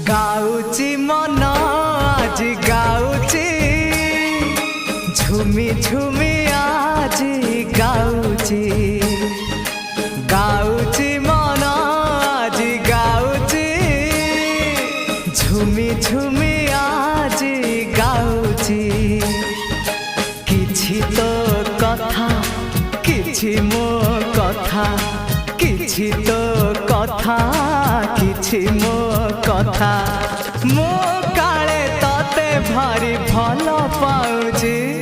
गाउची मन आज गाउची झुमी झुमी आज गाउची गाउची मन आज गाउची झुमी झुमी आज गाउची किछि तो कथा किछि मो कथा किछि तो कथा किछि मो कथा मो काले तते भारी भल पाउची।